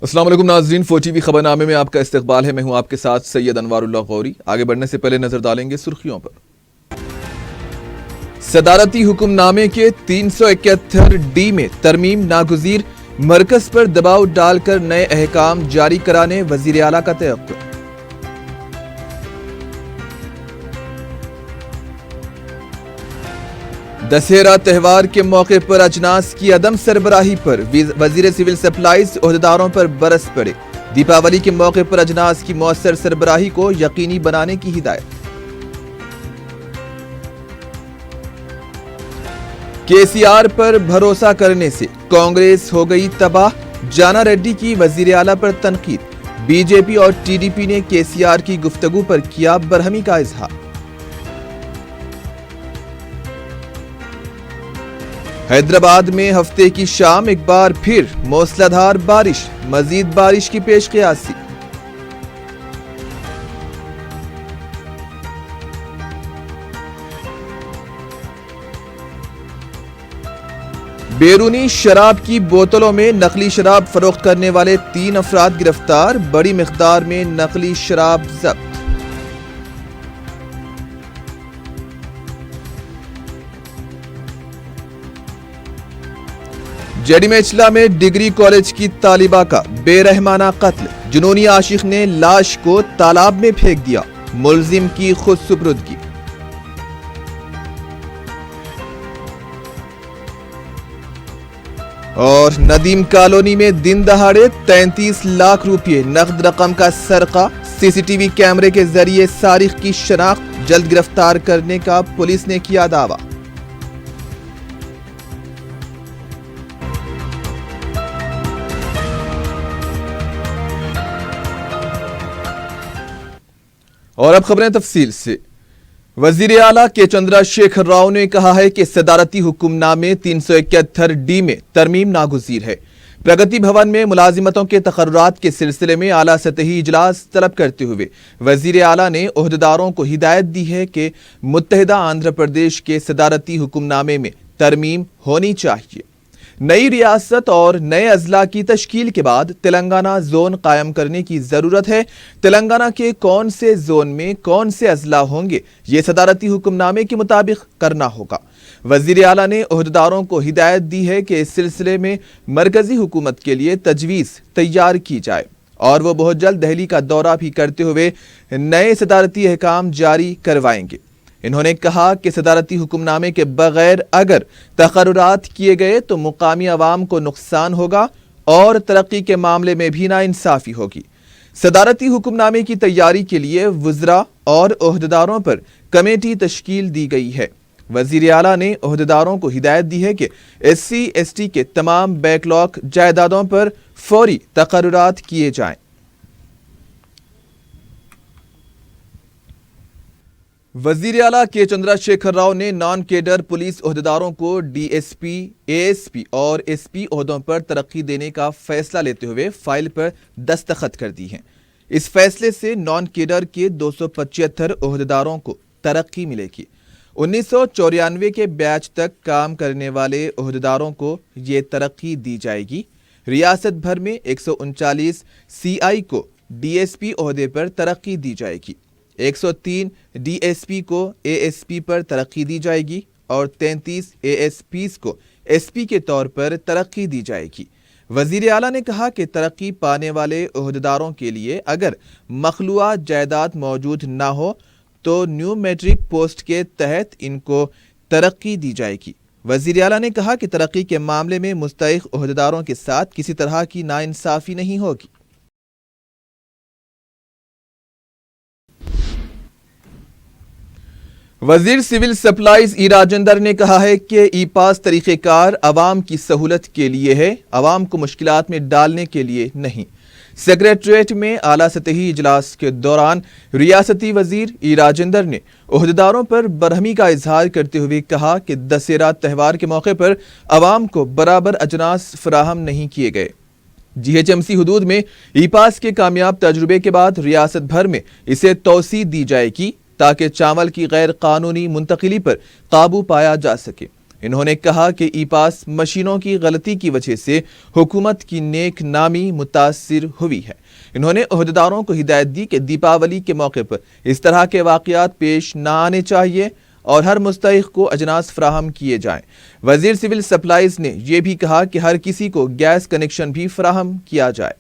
السلام علیکم ناظرین، فور ٹی وی خبر نامے میں آپ کا استقبال ہے۔ میں ہوں آپ کے ساتھ سید انوار اللہ غوری۔ آگے بڑھنے سے پہلے نظر ڈالیں گے سرخیوں پر۔ صدارتی حکم نامے کے 371D میں ترمیم ناگزیر، مرکز پر دباؤ ڈال کر نئے احکام جاری کرانے وزیر اعلیٰ کا توقع۔ دسہرہ تہوار کے موقع پر اجناس کی عدم سربراہی پر وزیر سول سپلائز عہدیداروں پر برس پڑے۔ دیپاولی کے موقع پر اجناس کی مؤثر سربراہی کو یقینی بنانے کی ہدایت۔ KCR پر بھروسہ کرنے سے کانگریس ہو گئی تباہ، جانا ریڈی کی وزیر اعلیٰ پر تنقید۔ BJP اور TDP نے KCR کی گفتگو پر کیا برہمی کا اظہار۔ حیدرآباد میں ہفتے کی شام ایک بار پھر موسلا دھار بارش، مزید بارش کی پیش قیاسی۔ بیرونی شراب کی بوتلوں میں نقلی شراب فروخت کرنے والے 3 افراد گرفتار، بڑی مقدار میں نقلی شراب ضبط۔ جیڈی میچلا میں ڈگری کالج کی طالبہ کا بے رحمانہ قتل، جنونی عاشق نے لاش کو تالاب میں پھینک دیا، ملزم کی خود سپردگی۔ اور ندیم کالونی میں دن دہاڑے 33 لاکھ روپے نقد رقم کا سرقہ، CCTV کیمرے کے ذریعے سارق کی شناخت، جلد گرفتار کرنے کا پولیس نے کیا دعویٰ۔ اور اب خبریں تفصیل سے۔ وزیر اعلیٰ کے چندرا شیکھر راؤ نے کہا ہے کہ صدارتی حکم نامے 371D میں ترمیم ناگزیر ہے۔ پرگتی بھون میں ملازمتوں کے تقررات کے سلسلے میں اعلیٰ سطحی اجلاس طلب کرتے ہوئے وزیر اعلیٰ نے عہدیداروں کو ہدایت دی ہے کہ متحدہ آندھرا پردیش کے صدارتی حکم نامے میں ترمیم ہونی چاہیے۔ نئی ریاست اور نئے اضلاع کی تشکیل کے بعد تلنگانہ زون قائم کرنے کی ضرورت ہے۔ تلنگانہ کے کون سے زون میں کون سے اضلاع ہوں گے، یہ صدارتی حکم نامے کے مطابق کرنا ہوگا۔ وزیر اعلیٰ نے عہدیداروں کو ہدایت دی ہے کہ اس سلسلے میں مرکزی حکومت کے لیے تجویز تیار کی جائے اور وہ بہت جلد دہلی کا دورہ بھی کرتے ہوئے نئے صدارتی احکام جاری کروائیں گے۔ انہوں نے کہا کہ صدارتی حکم نامے کے بغیر اگر تقررات کیے گئے تو مقامی عوام کو نقصان ہوگا اور ترقی کے معاملے میں بھی ناانصافی ہوگی۔ صدارتی حکم نامے کی تیاری کے لیے وزراء اور عہدیداروں پر کمیٹی تشکیل دی گئی ہے۔ وزیر اعلیٰ نے عہدیداروں کو ہدایت دی ہے کہ SC/ST کے تمام بیک لاگ جائیدادوں پر فوری تقررات کیے جائیں۔ وزیر اعلیٰ کے چندرا شیکھر راؤ نے نان کیڈر پولیس عہدیداروں کو DSP، ASP اور SP عہدوں پر ترقی دینے کا فیصلہ لیتے ہوئے فائل پر دستخط کر دی ہیں۔ اس فیصلے سے نان کیڈر کے 275 عہدیداروں کو ترقی ملے گی۔ 1994 کے بیچ تک کام کرنے والے عہدیداروں کو یہ ترقی دی جائے گی۔ ریاست بھر میں 139 CI کو DSP عہدے پر ترقی دی جائے گی، 103 DSP کو ASP پر ترقی دی جائے گی اور 33 ASPs کو SP کے طور پر ترقی دی جائے گی۔ وزیر اعلیٰ نے کہا کہ ترقی پانے والے عہدیداروں کے لیے اگر مخلوعہ جائیداد موجود نہ ہو تو نیو میٹرک پوسٹ کے تحت ان کو ترقی دی جائے گی۔ وزیر اعلیٰ نے کہا کہ ترقی کے معاملے میں مستحق عہدیداروں کے ساتھ کسی طرح کی ناانصافی نہیں ہوگی۔ وزیر سول سپلائز ای راجندر نے کہا ہے کہ ای پاس طریقہ کار عوام کی سہولت کے لیے ہے، عوام کو مشکلات میں ڈالنے کے لیے نہیں۔ سیکریٹریٹ میں اعلیٰ سطحی اجلاس کے دوران ریاستی وزیر ای راجندر نے عہدیداروں پر برہمی کا اظہار کرتے ہوئے کہا کہ دسہرہ تہوار کے موقع پر عوام کو برابر اجناس فراہم نہیں کیے گئے۔ GHMC حدود میں ای پاس کے کامیاب تجربے کے بعد ریاست بھر میں اسے توسیع دی جائے گی تاکہ چاول کی غیر قانونی منتقلی پر قابو پایا جا سکے۔ انہوں نے کہا کہ ای پاس مشینوں کی غلطی کی وجہ سے حکومت کی نیک نامی متاثر ہوئی ہے۔ انہوں نے عہدیداروں کو ہدایت دی کہ دیپاولی کے موقع پر اس طرح کے واقعات پیش نہ آنے چاہیے اور ہر مستحق کو اجناس فراہم کیے جائیں۔ وزیر سول سپلائز نے یہ بھی کہا کہ ہر کسی کو گیس کنیکشن بھی فراہم کیا جائے۔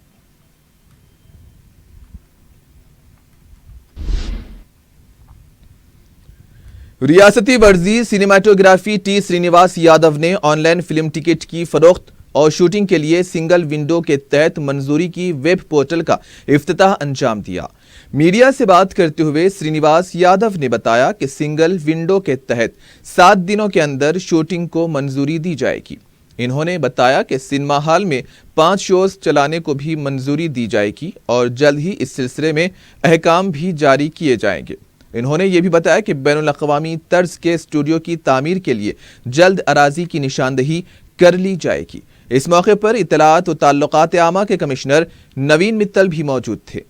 ریاستی ورزی سینیمیٹوگرافی ٹی سرینیواس یادو نے آن لائن فلم ٹکٹ کی فروخت اور شوٹنگ کے لیے سنگل ونڈو کے تحت منظوری کی ویب پورٹل کا افتتاح انجام دیا۔ میڈیا سے بات کرتے ہوئے سرینیواس یادو نے بتایا کہ سنگل ونڈو کے تحت 7 دنوں کے اندر شوٹنگ کو منظوری دی جائے گی۔ انہوں نے بتایا کہ سنیما ہال میں 5 شوز چلانے کو بھی منظوری دی جائے گی اور جلد ہی اس سلسلے میں احکام بھی جاری کیے جائیں گے۔ انہوں نے یہ بھی بتایا کہ بین الاقوامی طرز کے اسٹوڈیو کی تعمیر کے لیے جلد اراضی کی نشاندہی کر لی جائے گی۔ اس موقع پر اطلاعات و تعلقات عامہ کے کمشنر نوین متل بھی موجود تھے۔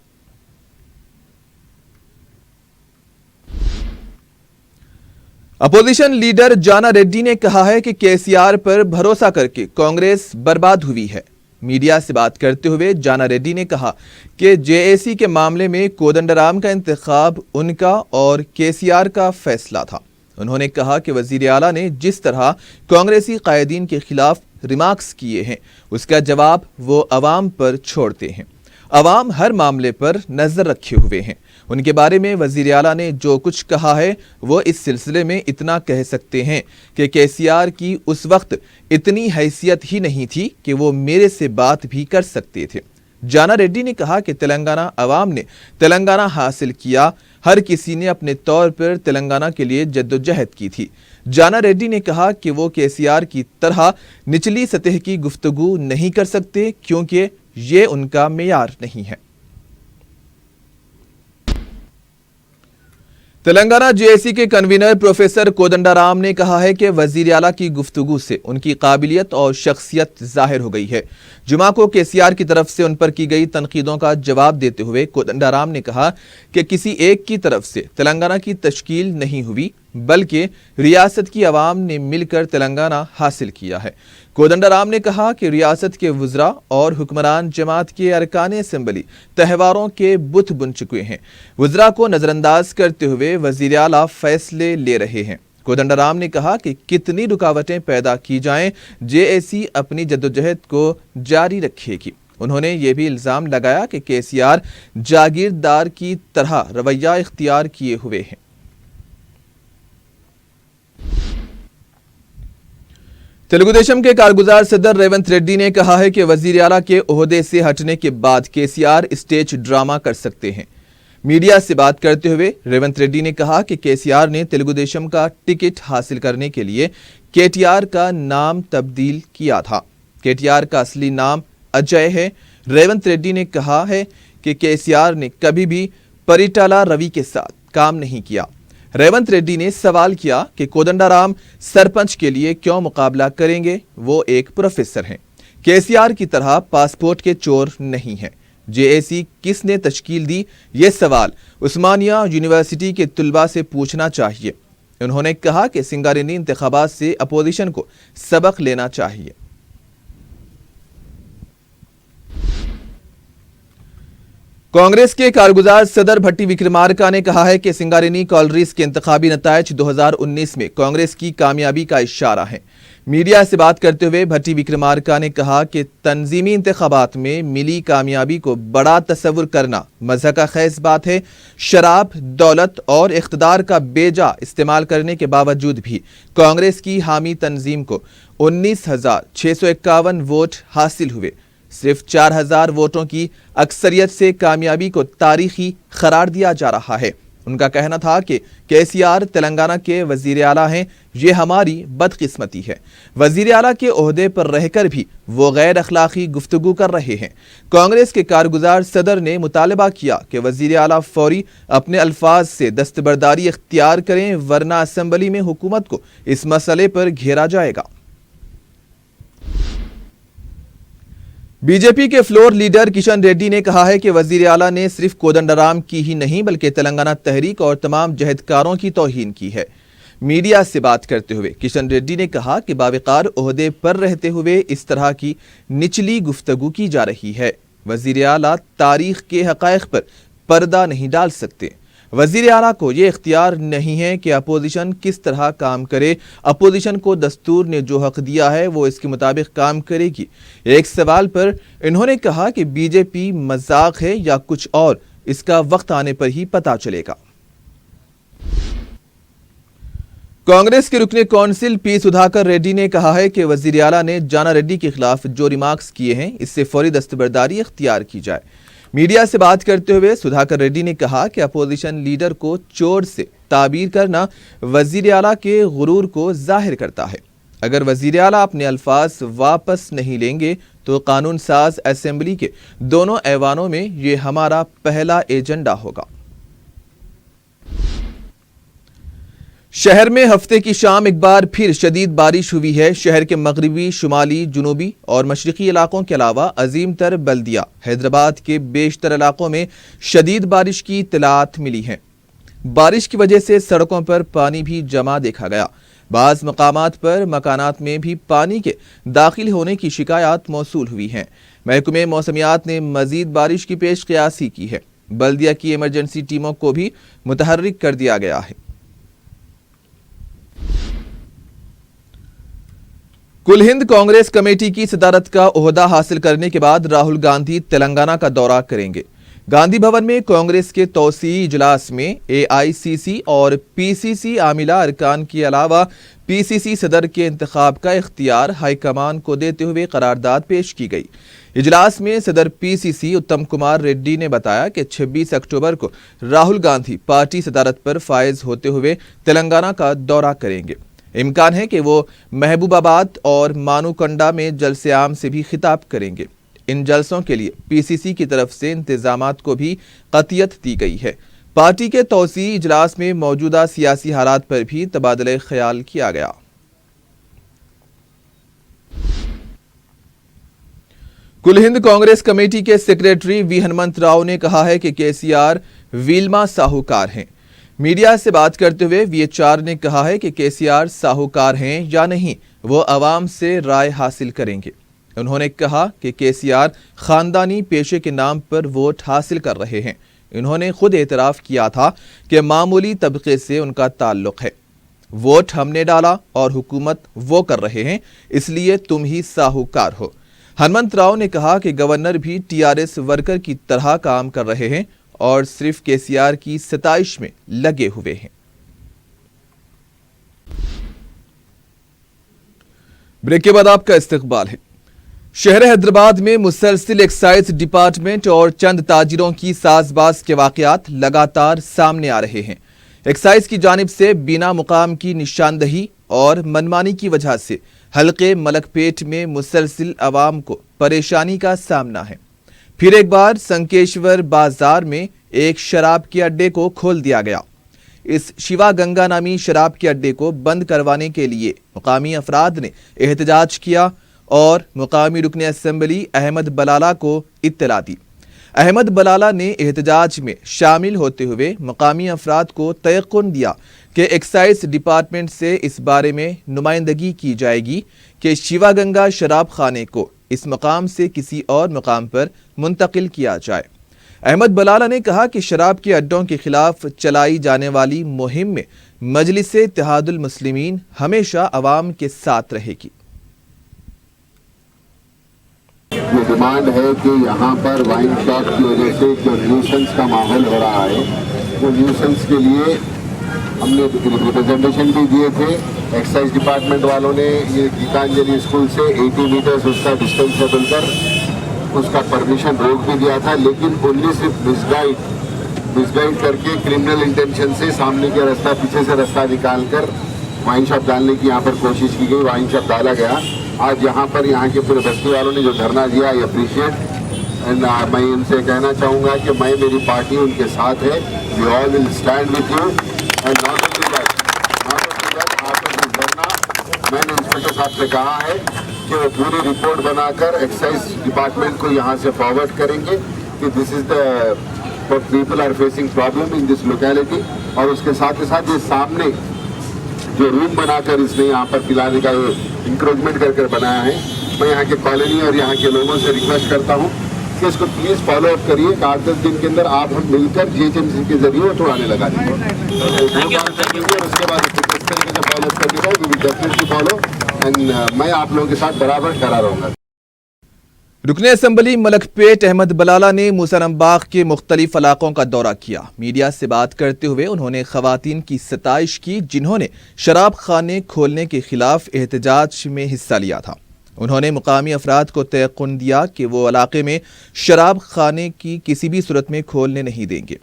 اپوزیشن لیڈر جانا ریڈی نے کہا ہے کہ KCR پر بھروسہ کر کے کانگریس برباد ہوئی ہے۔ میڈیا سے بات کرتے ہوئے جانا ریڈی نے کہا کہ JAC کے معاملے میں کودنڈرام کا انتخاب ان کا اور KCR کا فیصلہ تھا۔ انہوں نے کہا کہ وزیر اعلیٰ نے جس طرح کانگریسی قائدین کے خلاف ریمارکس کیے ہیں اس کا جواب وہ عوام پر چھوڑتے ہیں۔ عوام ہر معاملے پر نظر رکھے ہوئے ہیں۔ ان کے بارے میں وزیر اعلیٰ نے جو کچھ کہا ہے وہ اس سلسلے میں اتنا کہہ سکتے ہیں کہ KCR کی اس وقت اتنی حیثیت ہی نہیں تھی کہ وہ میرے سے بات بھی کر سکتے تھے۔ جانا ریڈی نے کہا کہ تلنگانہ عوام نے تلنگانہ حاصل کیا، ہر کسی نے اپنے طور پر تلنگانہ کے لیے جدوجہد کی تھی۔ جانا ریڈی نے کہا کہ وہ KCR کی طرح نچلی سطح کی گفتگو نہیں کر سکتے کیونکہ یہ ان کا معیار نہیں ہے۔ تلنگانہ JAC کے کنوینر پروفیسر کودنڈارام نے کہا ہے کہ وزیر اعلیٰ کی گفتگو سے ان کی قابلیت اور شخصیت ظاہر ہو گئی ہے۔ جمعہ کو KCR کی طرف سے ان پر کی گئی تنقیدوں کا جواب دیتے ہوئے کودنڈارام نے کہا کہ کسی ایک کی طرف سے تلنگانہ کی تشکیل نہیں ہوئی بلکہ ریاست کی عوام نے مل کر تلنگانہ حاصل کیا ہے۔ کودنڈارام نے کہا کہ ریاست کے وزراء اور حکمران جماعت کے ارکان اسمبلی تہواروں کے بت بن چکے ہیں۔ وزراء کو نظر انداز کرتے ہوئے وزیر اعلیٰ فیصلے لے رہے ہیں۔ کودنڈارام نے کہا کہ کتنی رکاوٹیں پیدا کی جائیں JAC اپنی جدوجہد کو جاری رکھے گی۔ انہوں نے یہ بھی الزام لگایا کہ KCR جاگیردار کی طرح رویہ اختیار کیے ہوئے ہیں۔ تلگو دیشم کے کارگزار صدر ریونت ریڈی نے کہا ہے کہ وزیر اعلیٰ کے عہدے سے ہٹنے کے بعد KCR اسٹیج ڈرامہ کر سکتے ہیں۔ میڈیا سے بات کرتے ہوئے ریونت ریڈی نے کہا کہ KCR نے تلگو دیشم کا ٹکٹ حاصل کرنے کے لیے KTR کا نام تبدیل کیا تھا۔ KTR کا اصلی نام اجے ہے۔ ریونت ریڈی نے کہا ہے کہ KCR نے کبھی بھی پریٹالا روی کے ساتھ کام نہیں کیا۔ ریونت ریڈی نے سوال کیا کہ کودنڈارام سرپنچ کے لیے کیوں مقابلہ کریں گے؟ وہ ایک پروفیسر ہیں۔ KCR کی طرح پاسپورٹ کے چور نہیں ہیں۔ JAC کس نے تشکیل دی؟ یہ سوال عثمانیہ یونیورسٹی کے طلباء سے پوچھنا چاہیے۔ انہوں نے کہا کہ سنگاریڈی انتخابات سے اپوزیشن کو سبق لینا چاہیے۔ کانگریس کے کارگزار صدر بھٹی وکرمارکا نے کہا ہے کہ سنگاریڈی کالریز کے انتخابی نتائج 2019 میں کانگریس کی کامیابی کا اشارہ ہیں۔ میڈیا سے بات کرتے ہوئے بھٹی وکرمارکا نے کہا کہ تنظیمی انتخابات میں ملی کامیابی کو بڑا تصور کرنا مضحکہ خیز بات ہے۔ شراب، دولت اور اقتدار کا بے جا استعمال کرنے کے باوجود بھی کانگریس کی حامی تنظیم کو 19,651 ووٹ حاصل ہوئے۔ صرف 4,000 ووٹوں کی اکثریت سے کامیابی کو تاریخی قرار دیا جا رہا ہے۔ ان کا کہنا تھا کہ KCR تلنگانہ کے وزیر اعلیٰ ہیں، یہ ہماری بدقسمتی ہے۔ وزیر اعلیٰ کے عہدے پر رہ کر بھی وہ غیر اخلاقی گفتگو کر رہے ہیں۔ کانگریس کے کارگزار صدر نے مطالبہ کیا کہ وزیر اعلیٰ فوری اپنے الفاظ سے دستبرداری اختیار کریں ورنہ اسمبلی میں حکومت کو اس مسئلے پر گھیرا جائے گا۔ BJP کے فلور لیڈر کشن ریڈی نے کہا ہے کہ وزیر اعلیٰ نے صرف کودنڈارام کی ہی نہیں بلکہ تلنگانہ تحریک اور تمام جہدکاروں کی توہین کی ہے۔ मीडिया से बात करते हुए किशन रेड्डी ने कहा कि बावकार ओहदे पर रहते हुए इस तरह की निचली गुफ्तगू की जा रही है। वजीर आला तारीख के हक़ाइक़ पर पर्दा नहीं डाल सकते। वजीर आला को ये इख्तियार नहीं है कि अपोजिशन किस तरह काम करे। अपोजिशन को दस्तूर ने जो हक दिया है वो इसके मुताबिक काम करेगी। एक सवाल पर इन्होंने कहा कि बीजेपी मजाक है या कुछ और, इसका वक्त आने पर ही पता चलेगा। कांग्रेस के रुकने कौंसिल पी सुधाकर रेड्डी ने कहा है कि वजीर आला ने जाना रेड्डी के खिलाफ जो रिमार्क्स किए हैं इससे फौरी दस्तबरदारी इख्तियार की जाए। मीडिया से बात करते हुए सुधाकर रेड्डी ने कहा कि अपोजिशन लीडर को चोर से ताबीर करना वजीर आला के गुरूर को जाहिर करता है। अगर वजीर आला अपने अल्फाज वापस नहीं लेंगे तो कानून साज असेंबली के दोनों ऐवानों में ये हमारा पहला एजेंडा होगा। शहर में हफ्ते की शाम एक बार फिर शदीद बारिश हुई है। शहर के मगरिबी, शुमाली, जुनूबी और मशरकी इलाकों के अलावा अजीम तर बल्दिया हैदराबाद के बेशतर इलाकों में शदीद बारिश की इत्तलात मिली हैं। बारिश की वजह से सड़कों पर पानी भी जमा देखा गया। बाज़ मकामात पर मकानात में भी पानी के दाखिल होने की शिकायत मौसूल हुई हैं। महकमे मौसमियात ने मजीद बारिश की पेश क़यासी की है। बल्दिया की इमरजेंसी टीमों को भी मुतहर्रिक कर दिया गया है। कुल हिंद कांग्रेस कमेटी की सदारत का ओहदा हासिल करने के बाद राहुल गांधी तेलंगाना का दौरा करेंगे। गांधी भवन में कांग्रेस के तौसीई इजलास में एआईसीसी और पीसीसी आमिला अरकान के अलावा पीसीसी सदर के इंतखाब का इख्तियार हाईकमान को देते हुए करारदाद पेश की गई। इजलास में सदर पीसीसी उत्तम कुमार रेड्डी ने बताया कि 26 अक्टूबर को राहुल गांधी पार्टी सदारत पर फायज होते हुए तेलंगाना का दौरा करेंगे। इम्कान है कि वो महबूबाबाद और मानूकंडा में जलसे आम से भी खिताब करेंगे। इन जलसों के लिए पीसीसी की तरफ से इंतजामात को भी कतियत दी गई है। पार्टी के तौसीई इजलास में मौजूदा सियासी हालात पर भी तबादले ख्याल किया गया। कुल हिंद कांग्रेस कमेटी के सेक्रेटरी वी हनुमंत राव ने कहा है कि केसीआर वीलमा साहूकार हैं। मीडिया से बात करते हुए वीएचआर ने कहा है कि केसीआर साहूकार हैं या नहीं वो अवाम से राय हासिल करेंगे। उन्होंने कहा कि केसीआर खानदानी पेशे के नाम पर वोट हासिल कर रहे हैं। इन्होंने खुद एतराफ़ किया था कि मामूली तबके से उनका ताल्लुक है। वोट हमने डाला और हुकूमत वो कर रहे हैं, इसलिए तुम ही साहूकार हो। हनुमंत राव ने कहा कि गवर्नर भी टीआरएस वर्कर की तरह काम कर रहे हैं और सिर्फ केसीआर की सताइश में लगे हुए हैं। ब्रेक के बाद आपका इस्तकबाल है। शहर हैदराबाद में मुसलसिल एक्साइज डिपार्टमेंट और चंद ताजिरों की साजबाज के वाकयात लगातार सामने आ रहे हैं। एक्साइज की जानिब से बिना मुकाम की निशानदही और मनमानी की वजह से हल्के मलकपेट में मुसलसिल अवाम को परेशानी का सामना है। फिर एक बार संकेश्वर बाजार में एक शराब के अड्डे को खोल दिया गया। इस शिवा गंगा नामी शराब के अड्डे को बंद करवाने के लिए मुकामी अफराद ने एहतजाज किया और मुकामी रुकने असेंबली अहमद बलाला को इत्तला दी। अहमद बलाला ने एहतजाज में शामिल होते हुए मुकामी अफराद को तयक़ुन दिया कि एक्साइज डिपार्टमेंट से इस बारे में नुमाइंदगी की जाएगी कि शिवा गंगा शराब खाने को इस मकाम से किसी और मकाम पर मुंतकिल किया जाए। अहमद बलाला ने कहा कि शराब के अड्डों के खिलाफ चलाई जाने वाली मुहिम में मजलिस इत्तेहादुल मुस्लिमीन हमेशा अवाम के साथ रहेगी। ये डिमांड है कि यहाँ पर वाइन शॉप की वजह से जो न्यूसेंस का माहौल हो रहा है, वो न्यूसेंस के लिए हमने रिप्रेजेंटेशन भी दिए थे। एक्साइज डिपार्टमेंट वालों ने ये गीतांजलि स्कूल से 80 मीटर्स उसका डिस्टेंस बदल कर उसका परमिशन रोक भी दिया था, लेकिन ओनली सिर्फ मिसगाइड करके क्रिमिनल इंटेंशन से सामने का रास्ता, पीछे से रास्ता निकाल कर वाइन शॉप डालने की यहाँ पर कोशिश की गई। वाइन शॉप डाला गया। आज यहाँ पर यहाँ के पूरे बस्ती वालों ने जो धरना दिया, आई अप्रिशिएट। एंड मैं इनसे कहना चाहूँगा कि मैं, मेरी पार्टी उनके साथ है। We all will stand with you and not only that, आपका जो धरना, मैंने इंस्पेक्टर साहब से कहा है कि वो पूरी रिपोर्ट बनाकर एक्साइज डिपार्टमेंट को यहाँ से फॉरवर्ड करेंगे कि this is the people are facing problem in this locality. और उसके साथ ही साथ ये सामने जो रूम बनाकर इसने यहाँ पर पिलाने का इंक्रोचमेंट कर कर बनाया है, मैं यहाँ के कॉलोनी और यहाँ के लोगों से रिक्वेस्ट करता हूँ कि इसको प्लीज़ फॉलो अप करिए। 8-10 दिन के अंदर आप हम मिलकर GHMC के जरिए वो तोड़ाने लगा देंगे। और उसके बाद किस तरीके से फॉलो अप करके we will definitely follow and मैं आप लोगों के साथ बराबर खड़ा रहूँगा। रुकने असम्बली मलकपेट अहमद बलाला ने मूसरमबाग के मुख्तलिफ इलाकों का दौरा किया। मीडिया से बात करते हुए उन्होंने खवातीन की सताइश की जिन्होंने शराब खाने खोलने के खिलाफ एहतजाज में हिस्सा लिया था। उन्होंने मुकामी अफराद को तयक़ुन दिया कि वो इलाके में शराब खाने की किसी भी सूरत में खोलने नहीं देंगे।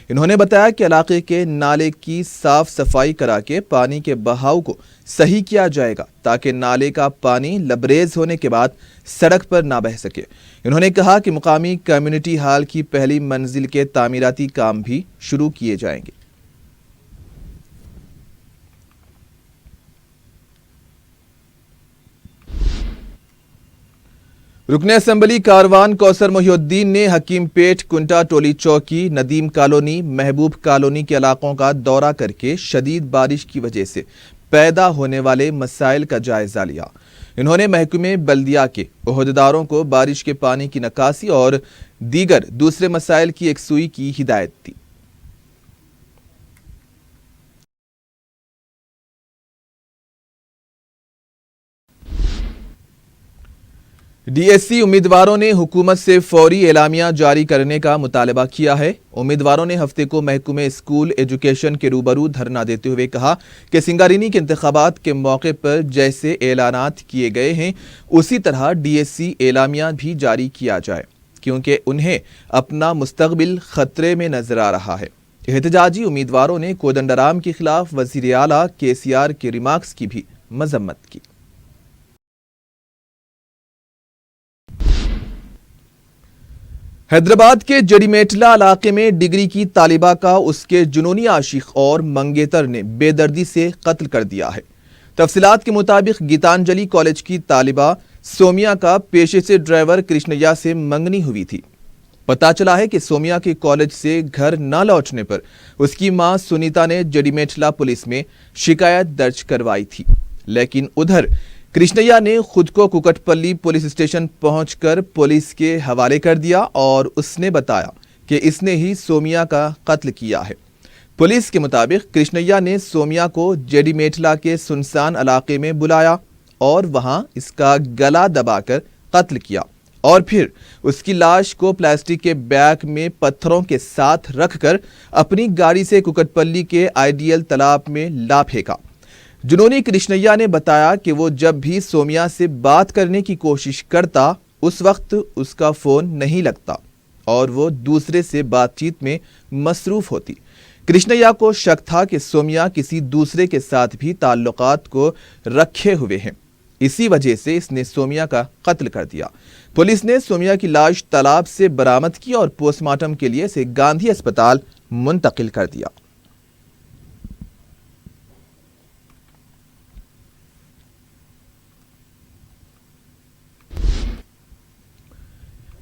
इन्होंने बताया कि इलाके के नाले की साफ सफाई करा के पानी के बहाव को सही किया जाएगा ताकि नाले का पानी लबरेज होने के बाद सड़क पर ना बह सके। इन्होंने कहा कि मुकामी कम्युनिटी हॉल की पहली मंजिल के तामीराती काम भी शुरू किए जाएंगे। रुकने असम्बली कारवान कौसर मोहिउद्दीन ने हकीम पेट, कुंटा टोली चौकी, नदीम कॉलोनी, महबूब कॉलोनी के इलाकों का दौरा करके शदीद बारिश की वजह से पैदा होने वाले मसाइल का जायजा लिया। इन्होंने महकमे बल्दिया के ओहदेदारों को बारिश के पानी की निकासी और दीगर दूसरे मसाइल की यकसुई की हिदायत दी। DSC उम्मीदवारों ने हुकूमत से फौरी एलामिया जारी करने का मुतालबा किया है। उम्मीदवारों ने हफ्ते को महकमे स्कूल एजुकेशन के रूबरू धरना देते हुए कहा कि सिंगारिनी के इंतखाबात के मौके पर जैसे ऐलानात किए गए हैं उसी तरह DSC एलामिया भी जारी किया जाए, क्योंकि उन्हें अपना मुस्तकबिल खतरे में नजर आ रहा है। एहतजाजी उम्मीदवारों ने कोदंडराम के खिलाफ वज़ीर आला KCR के रिमार्क्स की भी मजम्मत की। हैदराबाद के जड़ीमेटला इलाके में डिग्री की तालिबा का उसके जुनूनी आशिक और मंगेतर ने बेदर्दी से कत्ल कर दिया है। तफसीलात के मुताबिक गीतांजलि कॉलेज की तालिबा सोमिया का पेशे से ड्राइवर कृष्णैया से मंगनी हुई थी। पता चला है कि सोमिया के कॉलेज से घर न लौटने पर उसकी मां सुनीता ने जड़ीमेटला पुलिस में शिकायत दर्ज करवाई थी, लेकिन उधर कृष्णैया ने खुद को कुकटपल्ली पुलिस स्टेशन पहुंचकर पुलिस के हवाले कर दिया और उसने बताया कि इसने ही सोमिया का कत्ल किया है। पुलिस के मुताबिक कृष्णैया ने सोमिया को जड़ीमेटला के सुनसान इलाके में बुलाया और वहां इसका गला दबाकर कत्ल किया और फिर उसकी लाश को प्लास्टिक के बैग में पत्थरों के साथ रखकर अपनी गाड़ी से कुकटपल्ली के आइडियल तालाब में ला फेंका। जुनूनी कृष्णैया ने बताया कि वो जब भी सोमिया से बात करने की कोशिश करता उस वक्त उसका फोन नहीं लगता और वो दूसरे से बातचीत में मसरूफ होती। कृष्णैया को शक था कि सोमिया किसी दूसरे के साथ भी ताल्लुकात को रखे हुए हैं, इसी वजह से इसने सोमिया का कत्ल कर दिया। पुलिस ने सोमिया की लाश तालाब से बरामद की और पोस्टमार्टम के लिए इसे गांधी अस्पताल मुंतकिल कर दिया।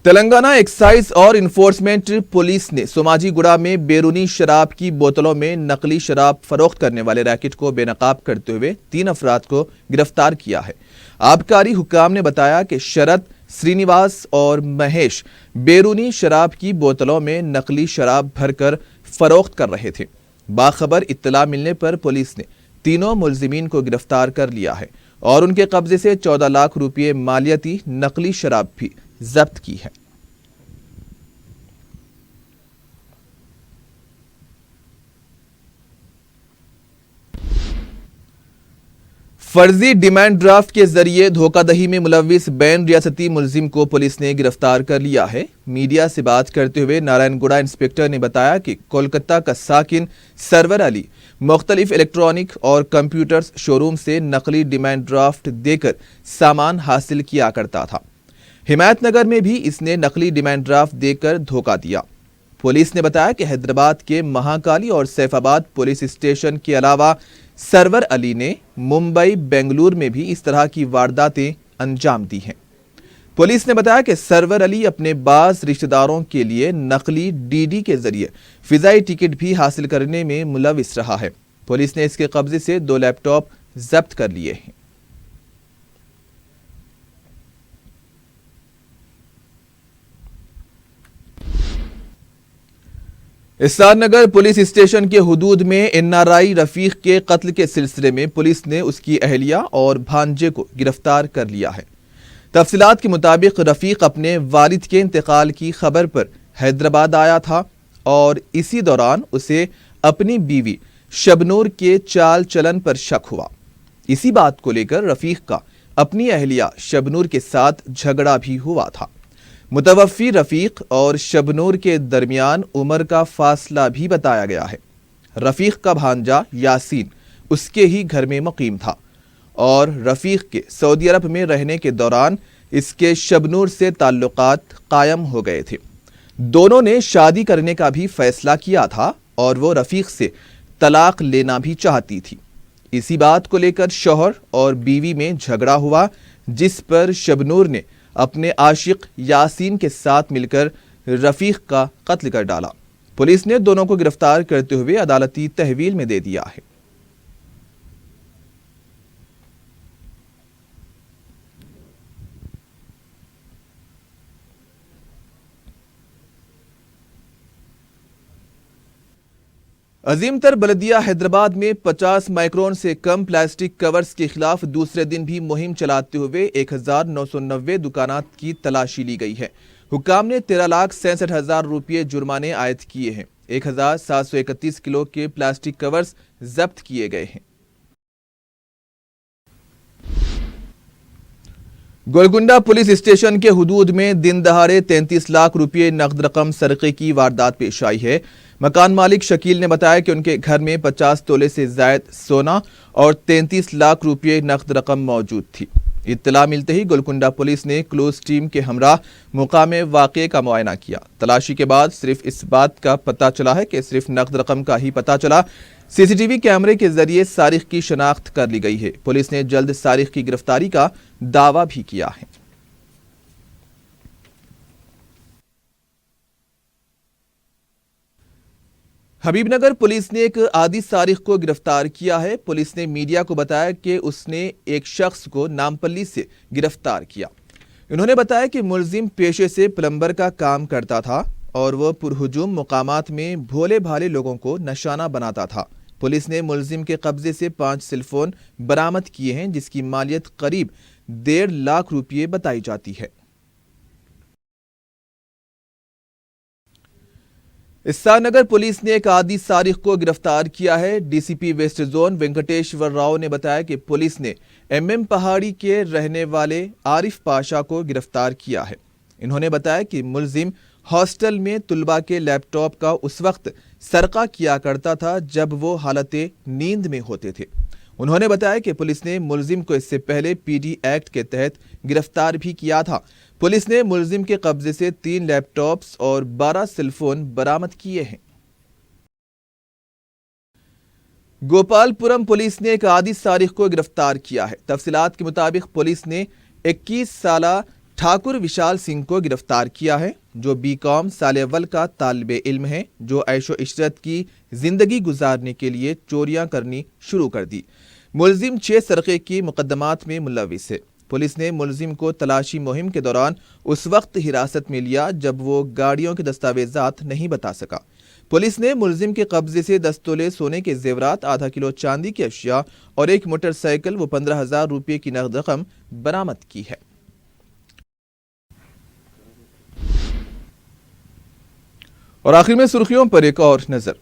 तेलंगाना एक्साइज और इन्फोर्समेंट पुलिस ने सोमाजीगुड़ा में बैरूनी शराब की बोतलों में नकली शराब फरोख्त करने वाले रैकेट को बेनकाब करते हुए 3 अफराद को गिरफ्तार किया है। आबकारी हुक्काम ने बताया कि शरद, श्रीनिवास और महेश बैरूनी शराब की बोतलों में नकली शराब भरकर फरोख्त कर रहे थे। बाखबर इत्तला मिलने पर पुलिस ने तीनों मुलजिमीन को गिरफ्तार कर लिया है और उनके कब्जे से 14 लाख रुपये मालियती नकली शराब भी जब्त की है। फर्जी डिमांड ड्राफ्ट के जरिए धोखाधड़ी में मुलविस बैन रियासती मुलजिम को पुलिस ने गिरफ्तार कर लिया है। मीडिया से बात करते हुए नारायणगुड़ा इंस्पेक्टर ने बताया कि कोलकाता का साकिन सरवर अली मुख्तलिफ इलेक्ट्रॉनिक और कंप्यूटर्स शोरूम से नकली डिमांड ड्राफ्ट देकर सामान हासिल किया करता था। हिमायतनगर में भी इसने नकली डिमांड ड्राफ्ट देकर धोखा दिया। पुलिस ने बताया कि हैदराबाद के महाकाली और सैफाबाद पुलिस स्टेशन के अलावा सरवर अली ने मुंबई, बेंगलुरु में भी इस तरह की वारदातें अंजाम दी हैं। पुलिस ने बताया कि सरवर अली अपने बाज रिश्तेदारों के लिए नकली DD के जरिए फिजाई टिकट भी हासिल करने में मुलविस रहा है। पुलिस ने इसके कब्जे से 2 लैपटॉप जब्त कर लिए हैं। एसआर नगर पुलिस स्टेशन के हुदूद में एनआरआई रफीक के कत्ल के सिलसिले में पुलिस ने उसकी अहलिया और भांजे को गिरफ्तार कर लिया है। तफसीलात के मुताबिक रफीक अपने वालिद के इंतकाल की खबर पर हैदराबाद आया था और इसी दौरान उसे अपनी बीवी शबनूर के चाल चलन पर शक हुआ। इसी बात को लेकर रफीक का अपनी अहलिया शबनूर के साथ झगड़ा भी हुआ था। मुतवफ़्फ़ी रफीक और शबनूर के दरमियान उम्र का फासला भी बताया गया है। रफीक का भांजा यासीन उसके ही घर में मुकीम था और रफीक के सऊदी अरब में रहने के दौरान इसके शबनूर से ताल्लुकात कायम हो गए थे। दोनों ने शादी करने का भी फैसला किया था और वो रफीक से तलाक लेना भी चाहती थी। इसी बात को लेकर शौहर और बीवी में झगड़ा हुआ, जिस पर शबनूर ने अपने आशिक यासीन के साथ मिलकर रफीक का कत्ल कर डाला। पुलिस ने दोनों को गिरफ्तार करते हुए अदालती तहवील में दे दिया है। अजीम तर बलदिया हैदराबाद में 50 माइक्रोन से कम प्लास्टिक कवर्स के खिलाफ दूसरे दिन भी मुहिम चलाते हुए 1990 दुकानात की तलाशी ली गई है। हुक्काम ने 13,67,000 रुपये जुर्माने आयद किए हैं। 1,731 किलो के प्लास्टिक कवर्स जब्त किए गए हैं। गोलकुंडा पुलिस स्टेशन के हुदूद में दिन दहाड़े 33 लाख रुपये नकद रकम सरके की वारदात पेश आई है। मकान मालिक शकील ने बताया कि उनके घर में 50 तोले से जायद सोना और 33 लाख रुपये नकद रकम मौजूद थी। इत्तला मिलते ही गोलकुंडा पुलिस ने क्लोज टीम के हमरा मुकामे वाक़े का मुआयना किया। तलाशी के बाद सिर्फ इस बात का पता चला है कि सिर्फ नकद रकम का ही पता चला। सीसीटीवी कैमरे के जरिए सारिक की शनाख्त कर ली गई है। पुलिस ने जल्द सारिक की गिरफ्तारी का दावा भी किया है। हबीबनगर पुलिस ने एक आदि सारिक को गिरफ्तार किया है। पुलिस ने मीडिया को बताया कि उसने एक शख्स को नामपल्ली से गिरफ्तार किया। उन्होंने बताया कि मुलजिम पेशे से प्लम्बर का काम करता था और वह पुरहुजूम मुकामात में भोले भाले लोगों को निशाना बनाता था। पुलिस ने मुलजिम के कब्जे से 5 सेलफोन बरामद किए हैं, जिसकी मालियत करीब 1.5 लाख रुपये बताई जाती है। एसआर नगर पुलिस ने एक आदि सारिक को गिरफ्तार किया है। DCP west zone Venkateshwar Rao ने बताया कि पुलिस ने एमएम पहाड़ी के रहने वाले आरिफ पाशा को गिरफ्तार किया है। इन्होंने बताया कि मुलजिम हॉस्टल में तुलबा के लैपटॉप का उस वक्त सरका किया करता था जब वो हालते नींद में होते थे। उन्होंने बताया कि पुलिस ने मुलजिम को इससे पहले पीडी एक्ट के तहत गिरफ्तार भी किया था। पुलिस ने मुलजिम के कब्जे से 3 लैपटॉप्स और 12 सेलफोन बरामद किए हैं। गोपालपुरम पुलिस ने एक आदि सारिक को गिरफ्तार किया है। तफसीलात के मुताबिक पुलिस ने 21 साला ठाकुर विशाल सिंह को गिरफ्तार किया है, जो बीकॉम साल अव्वल का तालिबे इल्म है, जो ऐशो इशरत की जिंदगी गुजारने के लिए चोरियां करनी शुरू कर दी। मुलजिम 6 सरके की मुकदमात में मुलविस है। पुलिस ने मुलजिम को तलाशी मुहिम के दौरान उस वक्त हिरासत में लिया जब वो गाड़ियों के दस्तावेजात नहीं बता सका। पुलिस ने मुलजिम के कब्जे से 10 तोले सोने के जेवरात, आधा किलो चांदी की अशिया और एक मोटरसाइकिल व 15,000 रुपये की नकद रकम बरामद की है। और आखिर में सुर्खियों पर एक और नजर।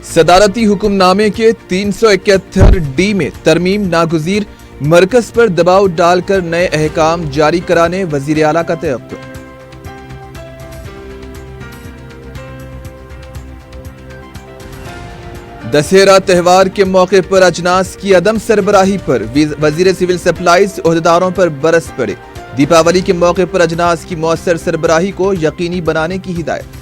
सदारती हुक्मनामे के 371 डी में तरमीम नागुजीर, मरकज पर दबाव डालकर नए अहकाम जारी कराने वजीर आला का तयक्कुद। दशहरा त्यौहार के मौके पर अजनास की अदम सरबराही पर वजीर सिविल सप्लाईज ओहदेदारों पर बरस पड़े। दीपावली के मौके पर अजनास की मौसर सरबराही को यकीनी बनाने की हिदायत।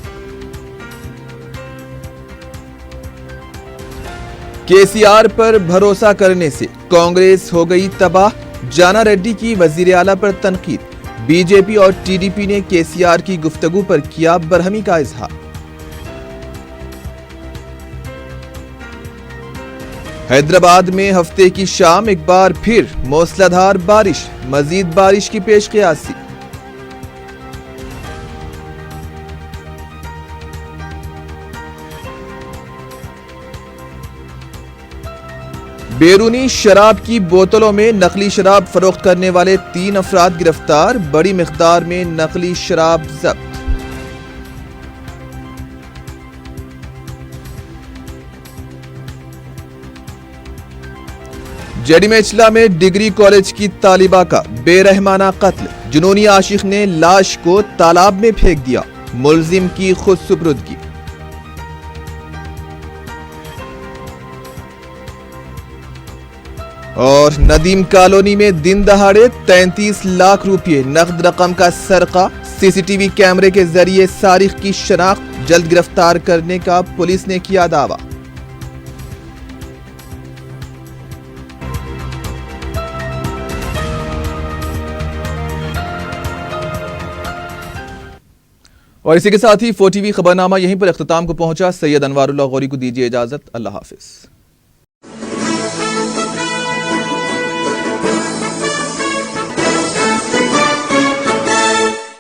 केसीआर पर भरोसा करने से कांग्रेस हो गई तबाह, जाना रेड्डी की वजीर आला पर तनकीद। बीजेपी और टीडीपी ने केसीआर की गुफ्तगू पर किया बरहमी का इजहार। حیدرآباد میں ہفتے کی شام ایک بار پھر موسلادھار بارش، مزید بارش کی پیش قیاسی۔ بیرونی شراب کی بوتلوں میں نقلی شراب فروخت کرنے والے 3 افراد گرفتار، بڑی مقدار میں نقلی شراب ضبط۔ جیڈی میچلا میں ڈگری کالج کی طالبہ کا بے رحمانہ قتل، جنونی عاشق نے لاش کو تالاب میں پھینک دیا، ملزم کی خود سپردگی۔ اور ندیم کالونی میں دن دہاڑے 33 لاکھ روپے نقد رقم کا سرقہ، سی سی ٹی وی کیمرے کے ذریعے سارق کی شناخت، جلد گرفتار کرنے کا پولیس نے کیا دعویٰ۔ اور اسی کے ساتھ ہی 4 ٹی وی خبرنامہ یہیں پر اختتام کو پہنچا۔ سید انوار اللہ غوری کو دیجیے اجازت، اللہ حافظ۔